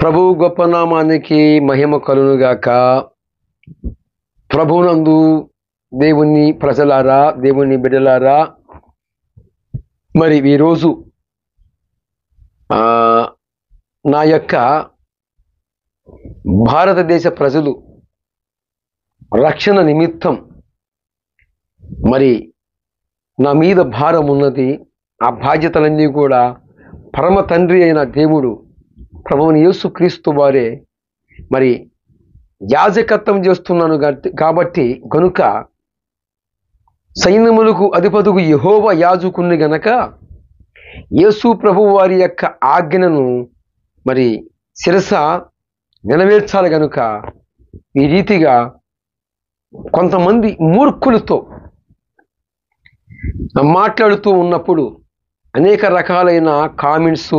ప్రభువు గొప్ప నామానికి మహిమ కలుగుగాక. ప్రభువునందు దేవుని ప్రజలారా, దేవుని బిడ్డలారా, మరి ఈరోజు నా యొక్క భారతదేశ ప్రజలు రక్షణ నిమిత్తం మరి నా మీద భారం ఉన్నది. ఆ బాధ్యతలన్నీ కూడా పరమ తండ్రి అయిన దేవుడు ప్రభువుని యేసుక్రీస్తు వారే మరి యాజకత్వం చేస్తున్నాను కాబట్టి కనుక సైన్యములకు అధిపతుకు యెహోవా యాజకుని గనక యేసు ప్రభు వారి యొక్క ఆజ్ఞను మరి శిరస నెరవేర్చాలి. గనుక ఈ రీతిగా కొంతమంది మూర్ఖులతో మాట్లాడుతూ ఉన్నప్పుడు అనేక రకాలైన కామెంట్స్,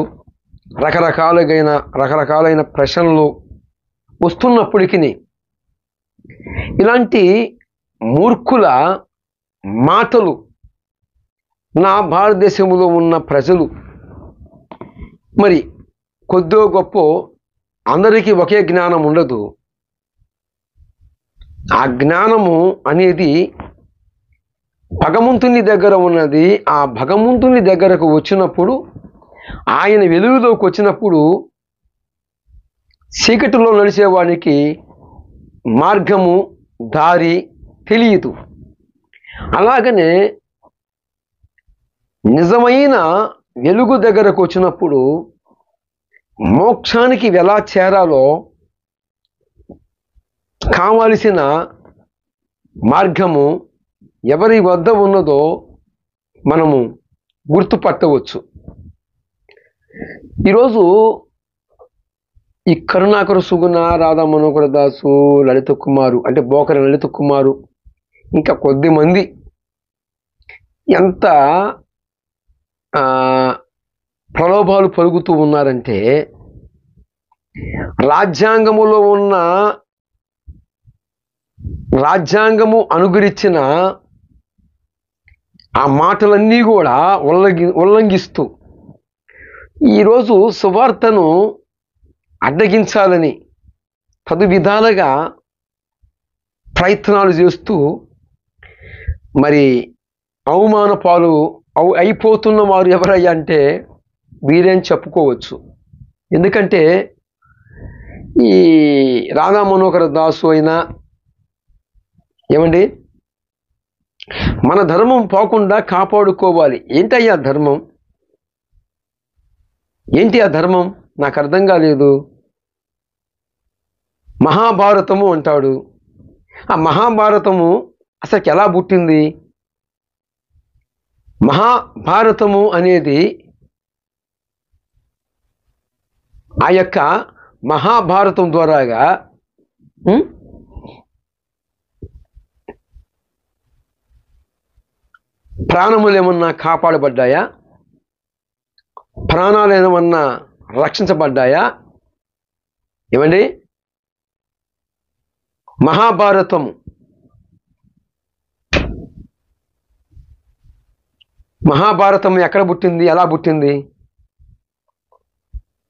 రకరకాలైన ప్రశ్నలు వస్తున్నప్పటికీ ఇలాంటి మూర్ఖుల మాటలు నా భారతదేశంలో ఉన్న ప్రజలు మరి కొద్దో గొప్ప అందరికీ ఒకే జ్ఞానం ఉండదు. ఆ జ్ఞానము అనేది భగవంతుని దగ్గర ఉన్నది. ఆ భగవంతుని దగ్గరకు వచ్చినప్పుడు, ఆయన వెలుగులోకి వచ్చినప్పుడు చీకటిలో నడిచేవానికి మార్గము, దారి తెలియదు. అలాగనే నిజమైన వెలుగు దగ్గరకు వచ్చినప్పుడు మోక్షానికి ఎలా చేరాలో కావలసిన మార్గము ఎవరి వద్ద ఉన్నదో మనము గుర్తుపట్టవచ్చు. ఈరోజు ఈ కరుణాకర సుగుణ, రాధా మనోహర దాసు, లలిత కుమారు అంటే బోకర లలిత కుమారు, ఇంకా కొద్దిమంది ఎంత ప్రలోభాలు పలుకుతూ ఉన్నారంటే రాజ్యాంగము అనుగ్రహించిన ఆ మాటలన్నీ కూడా ఉల్లంఘిస్తూ ఈరోజు సువార్తను అడ్డగించాలని పలు విధాలుగా ప్రయత్నాలు చేస్తూ మరి అవమాన పాలు అయిపోతున్న వారు ఎవరయ్యా అంటే వీరేం చెప్పుకోవచ్చు. ఎందుకంటే ఈ రాధా మనోహర దాసు అయినా ఏమండి, మన ధర్మం పోకుండా కాపాడుకోవాలి. ఏంటయ్యా ధర్మం? ఏంటి ఆ ధర్మం? నాకు అర్థం కాలేదు. మహాభారతము అంటాడు. ఆ మహాభారతము అసలు ఎలా పుట్టింది? మహాభారతము అనేది ఆ యొక్క మహాభారతం ద్వారాగా ప్రాణములు ఏమన్నా కాపాడబడ్డాయా? ప్రాణాలు ఏమన్నా రక్షించబడ్డాయా? ఏమండి, మహాభారతం ఎక్కడ పుట్టింది? ఎలా పుట్టింది?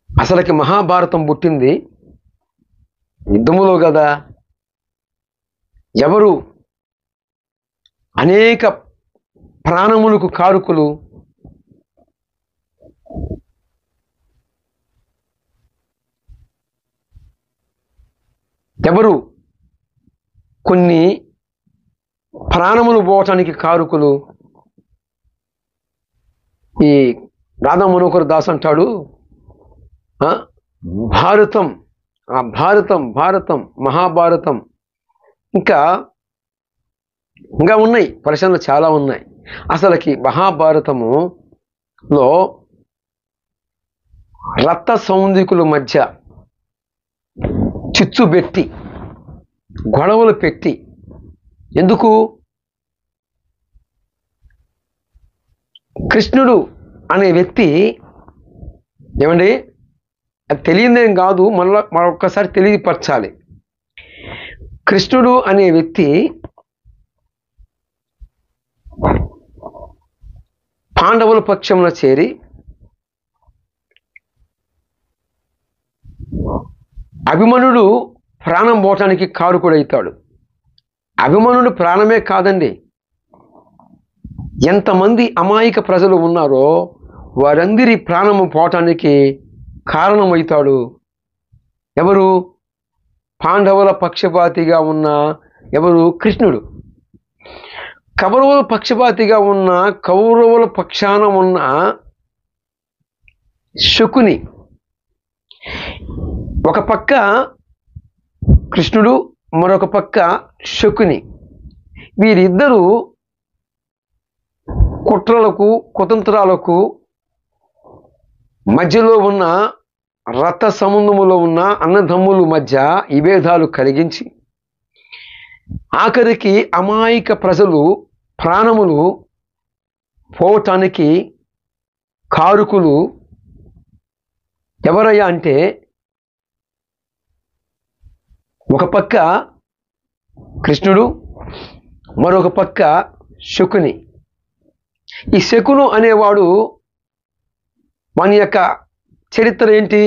అసలుకి మహాభారతం పుట్టింది యుద్ధములో కదా. ఎవరు అనేక ప్రాణములకు కారుకులు? ఎవరు కొన్ని ప్రాణములు పోవటానికి కారుకులు? ఈ రాధా మనోహర్ దాస్ అంటాడు, భారతం, ఆ భారతం మహాభారతం ఇంకా ఉన్నాయి, ప్రశ్నలు చాలా ఉన్నాయి. అసలుకి మహాభారతములో రక్త సౌందికుల మధ్య చిచ్చు పెట్టి గొడవలు పెట్టి ఎందుకు? కృష్ణుడు అనే వ్యక్తి ఏమండి, అది తెలియదేం కాదు, మరొక్కసారి తెలియపరచాలి. కృష్ణుడు అనే వ్యక్తి పాండవుల పక్షంలో చేరి అభిమన్యుడు ప్రాణం పోవటానికి కారకుడవుతాడు. అభిమన్యుడు ప్రాణమే కాదండి, ఎంతమంది అమాయక ప్రజలు ఉన్నారో వారందరి ప్రాణము పోవటానికి కారణమవుతాడు. ఎవరు? పాండవుల పక్షపాతిగా ఉన్న ఎవరు? కృష్ణుడు. కౌరవుల పక్షపాతిగా ఉన్న కౌరవుల పక్షాన ఉన్న శకుని. ఒక పక్క కృష్ణుడు, మరొక పక్క శకుని. వీరిద్దరూ కుట్రలకు కుతంత్రాలకు మధ్యలో ఉన్న రథ సముద్రములో ఉన్న అన్నదమ్ముల మధ్య విభేదాలు కలిగించి ఆఖరికి అమాయక ప్రజలు ప్రాణములు పోవటానికి కారకులు ఎవరయ్యా అంటే ఒక పక్క కృష్ణుడు, మరొక పక్క శకుని. ఈ శకును అనేవాడు వాని యొక్క చరిత్ర ఏంటి?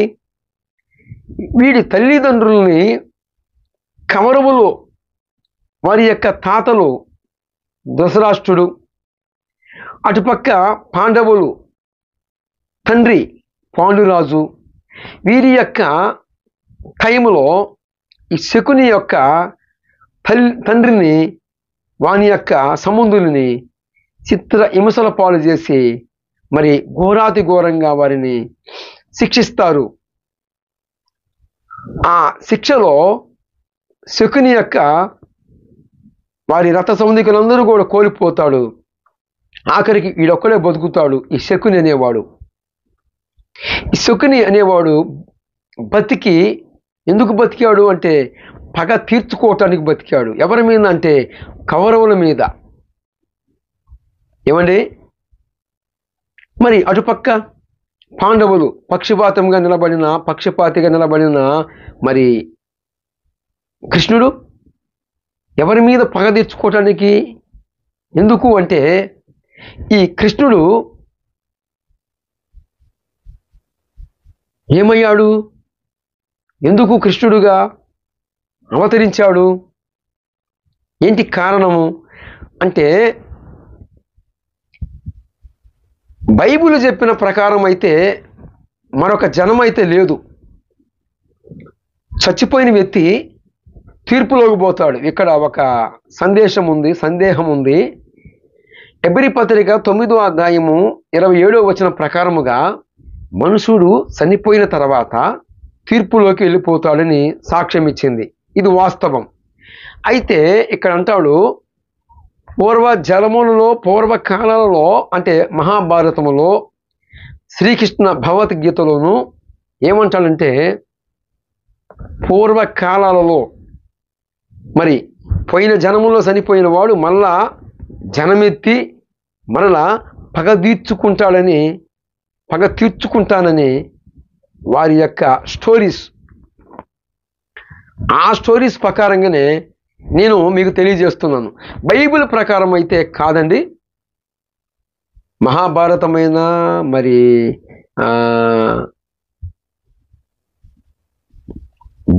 వీడి తల్లిదండ్రుల్ని కౌరవులు వారి యొక్క తాతలు ధృతరాష్ట్రుడు, అటుపక్క పాండవులు తండ్రి పాండురాజు, వీరి యొక్క టైములో ఈ శకుని యొక్క తండ్రిని వాని యొక్క సంబంధుల్ని చిత్ర హింసల పాలు చేసి మరి ఘోరాతి ఘోరంగా వారిని శిక్షిస్తారు. ఆ శిక్షలో శకుని యొక్క వారి రథ సైనికులందరూ కూడా కోల్పోతాడు. ఆఖరికి వీడొక్కడే బతుకుతాడు, ఈ శకుని అనేవాడు. ఈ శకుని అనేవాడు బతికి ఎందుకు బతికాడు అంటే పగ తీర్చుకోవటానికి బతికాడు. ఎవరి మీద అంటే కౌరవుల మీద. ఏమండి? మరి అటుపక్క పాండవులు పక్షపాతిగా నిలబడిన మరి కృష్ణుడు ఎవరి మీద పగ తీర్చుకోవటానికి. ఎందుకు అంటే ఈ కృష్ణుడు ఏమయ్యాడు? ఎందుకు కృష్ణుడుగా అవతరించాడు? ఏంటి కారణము అంటే బైబిల్ చెప్పిన ప్రకారం అయితే మరొక జనం అయితే లేదు. చచ్చిపోయిన వ్యక్తి తీర్పులోకి పోతాడు. ఇక్కడ ఒక సందేహం ఉంది. హెబ్రీ పత్రిక 9వ అధ్యాయము 27వ వచనం ప్రకారముగా మనుషుడు చనిపోయిన తర్వాత తీర్పులోకి వెళ్ళిపోతాడని సాక్ష్యం ఇచ్చింది. ఇది వాస్తవం. అయితే ఇక్కడ అంటాడు పూర్వకాలాలలో అంటే మహాభారతములో శ్రీకృష్ణ భగవద్గీతలోను ఏమంటాడంటే పూర్వకాలాలలో మరి పోయిన జనములో చనిపోయిన వాడు మళ్ళా జనమెత్తి మరలా పగ తీర్చుకుంటానని వారి యొక్క స్టోరీస్, ఆ స్టోరీస్ ప్రకారంగానే నేను మీకు తెలియజేస్తున్నాను. బైబిల్ ప్రకారం అయితే కాదండి. మహాభారతమైన మరి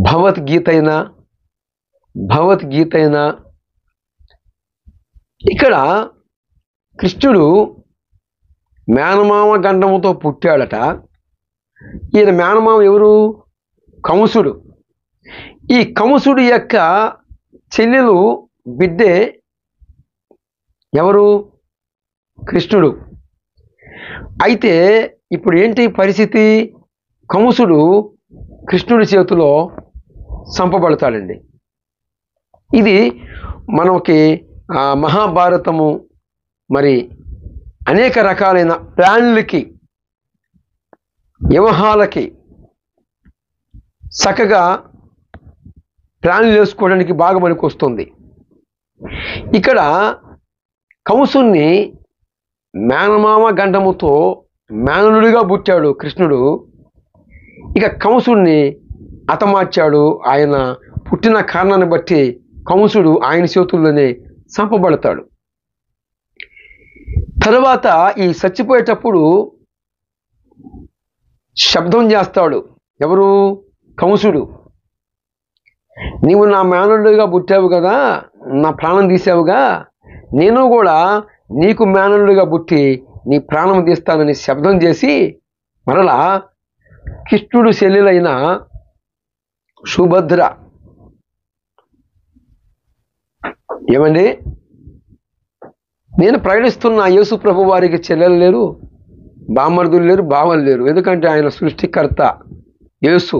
భగవద్గీత అయినా ఇక్కడ కృష్ణుడు మేనమామ గండముతో పుట్టాడట. ఈయన మేనమామ ఎవరు? కంసుడు. ఈ కంసుడు యొక్క చెల్లెలు బిడ్డే ఎవరు? కృష్ణుడు. అయితే ఇప్పుడు ఏంటి పరిస్థితి? కంసుడు కృష్ణుడి చేతిలో చంపబడతాడండి. ఇది మనకి మహాభారతము మరి అనేక రకాలైన ప్లాన్లకి వ్యూహాలకి చక్కగా ప్లాన్లు వేసుకోవడానికి బాగా మనకు వస్తుంది. ఇక్కడ కంసుని మేనమామ గండముతో మేనలుడిగా పుట్టాడు కృష్ణుడు. ఇక కంసుడిని హతమార్చాడు. ఆయన పుట్టిన కారణాన్ని బట్టి కంసుడు ఆయన చేతుల్లోనే చంపబడతాడు. తర్వాత ఈ చచ్చిపోయేటప్పుడు శబ్దం చేస్తాడు. ఎవరు? కంసుడు. నీవు నా మేనల్లుడిగా పుట్టావు కదా, నా ప్రాణం తీసావుగా, నేను కూడా నీకు మేనల్లుడిగా పుట్టి నీ ప్రాణం తీస్తానని శబ్దం చేసి మరలా కృష్ణుడు చెల్లెలైన సుభద్ర, ఏమండి నేను ప్రకటిస్తున్న యేసు ప్రభు వారికి చెల్లెలు లేరు, బామర్దులు లేరు, బావలు లేరు. ఎందుకంటే ఆయన సృష్టికర్త యేసు.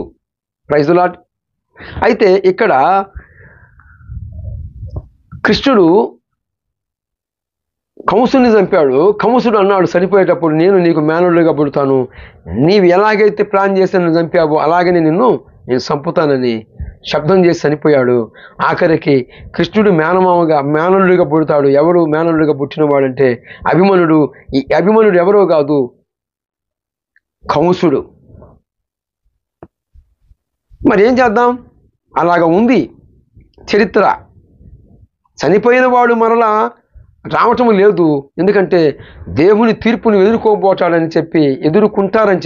Praise the lord. అయితే ఇక్కడ కృష్ణుడు కంసుని చంపాడు. కంసుడు అన్నాడు చనిపోయేటప్పుడు, నేను నీకు మేనల్లుడిగా పుడతాను, నీవు ఎలాగైతే ప్లాన్ చేసి నన్ను చంపావో అలాగనే నేను చంపుతానని శబ్దం చేసి చనిపోయాడు. ఆఖరికి కృష్ణుడు మేనల్లుడిగా పుడతాడు. ఎవరు మేనల్లుడిగా పుట్టినవాడంటే అభిమన్యుడు. ఈ అభిమన్యుడు ఎవరో కాదు, కంసుడు. మరి ఏం చేద్దాం, అలాగ ఉంది చరిత్ర. చనిపోయిన వాడు మరలా రావటం లేదు. ఎందుకంటే దేవుని తీర్పును ఎదుర్కొంటారని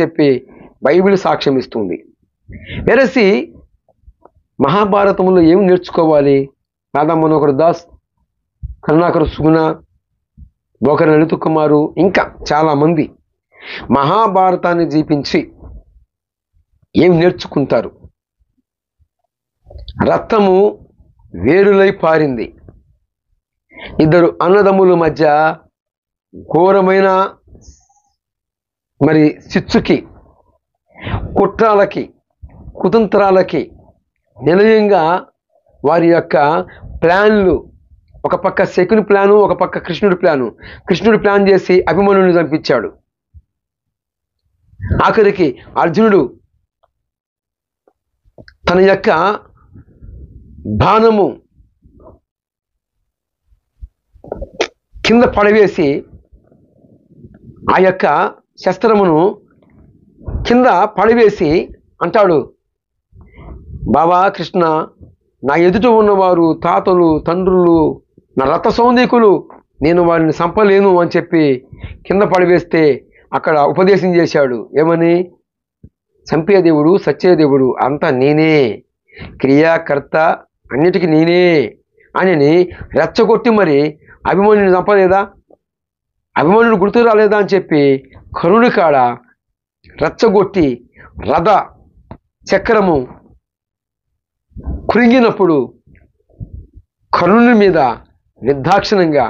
చెప్పి బైబిల్ సాక్ష్యం ఇస్తుంది. వెరసి మహాభారతంలో ఏం నేర్చుకోవాలి? రాధా మనోహర్ దాస్, కరుణాకర్ సుగుణ, బోకర లలిత కుమారు, ఇంకా చాలామంది మహాభారతాన్ని జీపించి ఏం నేర్చుకుంటారు? రక్తము వేరులై పారింది. ఇద్దరు అన్నదమ్ముల మధ్య ఘోరమైన మరి చిచ్చుకి, కుట్రాలకి, కుతంత్రాలకి నిలయంగా వారి యొక్క ప్లాన్లు, ఒక పక్క శకుని ప్లాను, ఒక పక్క కృష్ణుడి ప్లాను. కృష్ణుడు ప్లాన్ చేసి అభిమన్యుని చంపించాడు. ఆఖరికి అర్జునుడు తన యొక్క బాణము కింద పడవేసి ఆ యొక్క శస్త్రమును కింద పడవేసి అంటాడు, బాబా కృష్ణ, నా ఎదుట ఉన్నవారు తాతలు, తండ్రులు, నా రథ సౌందీకులు, నేను వారిని చంపలేను అని చెప్పి కింద పడవేస్తే అక్కడ ఉపదేశం చేశాడు. ఏమని? చంపేదేవుడు, సత్యదేవుడు అంతా నేనే, క్రియాకర్త అన్నిటికీ నేనే అని రెచ్చగొట్టి మరి అభిమన్యుని చంపలేదా? అభిమన్యుడు గుర్తు రాలేదా అని చెప్పి కరుణి కాడ రెచ్చగొట్టి రథ చక్రము కృంగినప్పుడు కరుణుని మీద నిర్దాక్షిణంగా,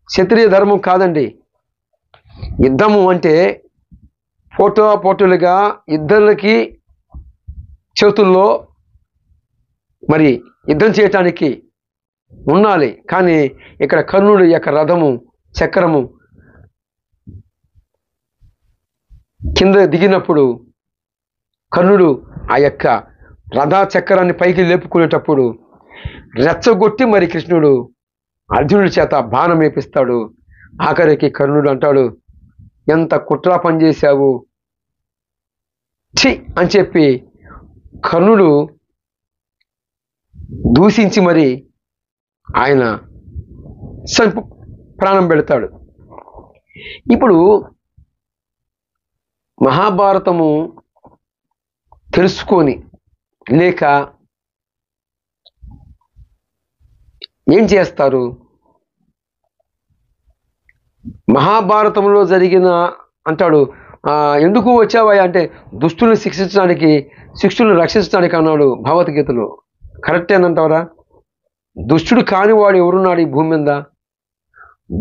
క్షత్రియ ధర్మం కాదండి యుద్ధము అంటే, పోటులుగా ఇద్దరికి చేతుల్లో మరి యుద్ధం చేయటానికి ఉండాలి. కానీ ఇక్కడ కర్ణుడి యొక్క రథము చక్రము కింద దిగినప్పుడు కర్ణుడు ఆ యొక్క రథ చక్రాన్ని పైకి లేపుకునేటప్పుడు రెచ్చగొట్టి మరి కృష్ణుడు అర్జునుడి చేత బాణం వేపిస్తాడు. ఆఖరికి కర్ణుడు అంటాడు, ఎంత కుట్ర పనిచేశావు ఛీ అని చెప్పి కర్ణుడు దూషించి మరి ఆయన ప్రాణం పెడతాడు. ఇప్పుడు మహాభారతము తెలుసుకొని లేక ఏం చేస్తారు? మహాభారతంలో జరిగిన అంటాడు, ఎందుకు వచ్చావా అంటే దుష్టుల్ని శిక్షించడానికి, శిష్టులను రక్షించడానికి అన్నాడు భగవద్గీతలో. కరెక్టేనంటావరా? దుష్టుడు కానివాడు ఎవరున్నాడు ఈ భూమి మీద?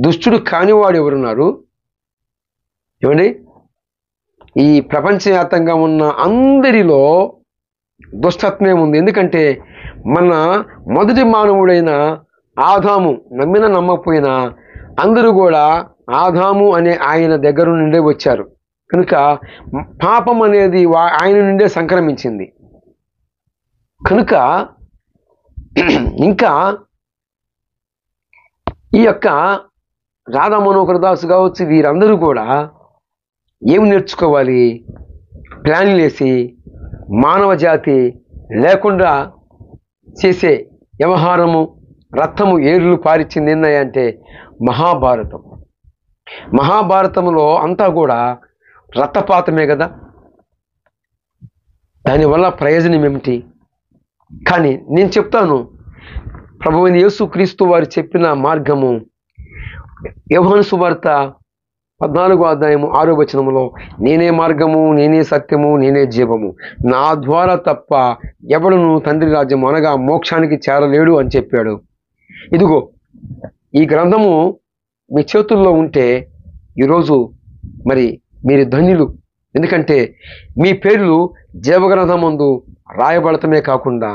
దుష్టుడు కానివాడు ఎవరున్నారు? ఏమండి, ఈ ప్రపంచవ్యాప్తంగా ఉన్న అందరిలో దుష్టత్వమే ఉంది. ఎందుకంటే మన మొదటి మానవుడైన ఆదాము, నమ్మిన నమ్మకపోయినా అందరూ కూడా ఆదాము అనే ఆయన దగ్గర నుండే వచ్చారు. కనుక పాపం అనేది ఆయన నుండే సంక్రమించింది. కనుక ఇంకా ఈ యొక్క రాధా మనోహర్ దాస్ కావచ్చు, వీరందరూ కూడా ఏమి నేర్చుకోవాలి? ప్లాన్లు వేసి మానవ జాతి లేకుండా చేసే వ్యవహారము, రక్తము ఏర్లు పారిచ్చింది ఏంటంటే మహాభారతం. మహాభారతంలో అంతా కూడా రక్తపాతమే కదా. దానివల్ల ప్రయోజనం ఏమిటి? కానీ నేను చెప్తాను, ప్రభువైన యేసు క్రీస్తు వారు చెప్పిన మార్గము యోహాను సువార్త 14వ అధ్యాయము 6వ వచనములో, నేనే మార్గము, నేనే సత్యము, నేనే జీవము, నా ద్వారా తప్ప ఎవడును తండ్రి రాజ్యము అనగా మోక్షానికి చేరలేడు అని చెప్పాడు. ఇదిగో ఈ గ్రంథము మీ చేతుల్లో ఉంటే ఈరోజు మరి మీరు ధన్యులు. ఎందుకంటే మీ పేర్లు జీవగ్రంథమందు రాయబడటమే కాకుండా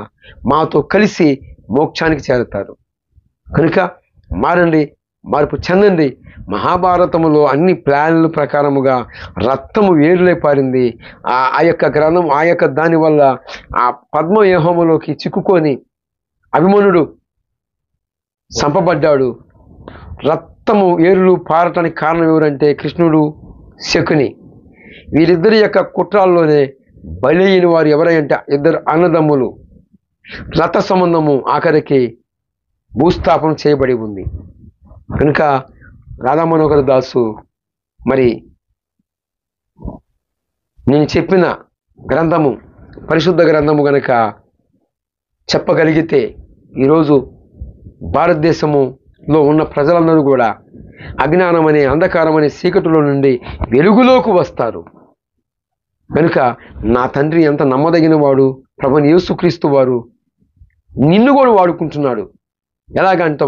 మాతో కలిసి మోక్షానికి చేరుతారు. కనుక మారండి, మార్పు చెందండి. మహాభారతములో అన్ని ప్లాన్ల ప్రకారముగా రక్తము వేరులై పారింది. ఆ యొక్క గ్రంథం ఆ యొక్క దాని వల్ల ఆ పద్మవ్యూహములోకి చిక్కుకొని అభిమన్యుడు చంపబడ్డాడు. రక్తము ఏరులు పారటానికి కారణం ఎవరంటే కృష్ణుడు, శకుని. వీరిద్దరి యొక్క కుట్రాల్లోనే బలైన వారు ఎవరంటే ఇద్దరు అన్నదమ్ములు. రథ సంబంధము ఆఖరికి భూస్థాపన చేయబడి ఉంది. కనుక రాధా మనోహర్ దాసు మరి నేను చెప్పిన గ్రంథము పరిశుద్ధ గ్రంథము గనక చెప్పగలిగితే ఈరోజు భారతదేశములో ఉన్న ప్రజలందరూ కూడా అజ్ఞానం అనే అంధకారం అనే చీకటిలో నుండి వెలుగులోకి వస్తారు. కనుక నా తండ్రి ఎంత నమ్మదగిన వాడు, ప్రభువైన యేసుక్రీస్తు వారు నిన్ను కూడా వాడుకుంటున్నాడు. ఎలాగంట